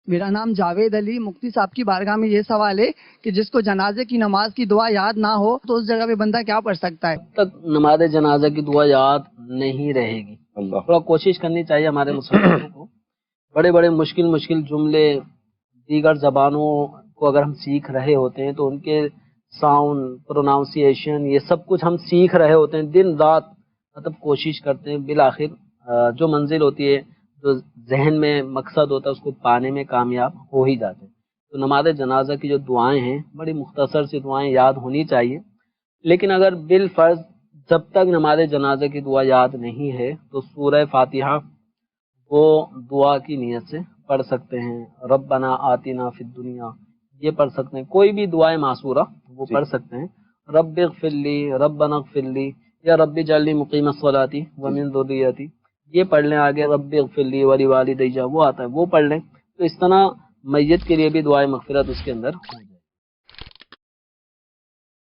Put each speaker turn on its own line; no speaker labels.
میرا نام جاوید علی. مفتی صاحب کی بارگاہ میں یہ سوال ہے کہ جس کو جنازے کی نماز کی دعا یاد نہ ہو تو اس جگہ پہ بندہ کیا پڑھ سکتا ہے؟
تک نماز جنازہ کی دعا یاد نہیں رہے گی. تھوڑا کوشش کرنی چاہیے ہمارے مسلمانوں کو. بڑے بڑے مشکل جملے دیگر زبانوں کو اگر ہم سیکھ رہے ہوتے ہیں تو ان کے ساؤنڈ پروناؤنسیشن یہ سب کچھ ہم سیکھ رہے ہوتے ہیں، دن رات مطلب کوشش کرتے ہیں، بالآخر جو منزل ہوتی ہے، جو ذہن میں مقصد ہوتا ہے، اس کو پانے میں کامیاب ہو ہی جاتے ہیں. تو نماز جنازہ کی جو دعائیں ہیں بڑی مختصر سی دعائیں یاد ہونی چاہیے. لیکن اگر بالفرض جب تک نماز جنازہ کی دعا یاد نہیں ہے تو سورہ فاتحہ وہ دعا کی نیت سے پڑھ سکتے ہیں. ربنا آتنا فی الدنیا یہ پڑھ سکتے ہیں. کوئی بھی دعائیں معصورہ وہ پڑھ سکتے ہیں. رب اغفر لی، ربنا اغفر لی، یا رب اجعلنی مقیم الصلاۃ ومن ذریتی یہ پڑھ لیں. آگے رب اغفر لی ولی والدی وہ آتا ہے وہ پڑھ لیں. تو اس طرح میت کے لیے بھی دعائیں مغفرت اس کے اندر ہو جائے.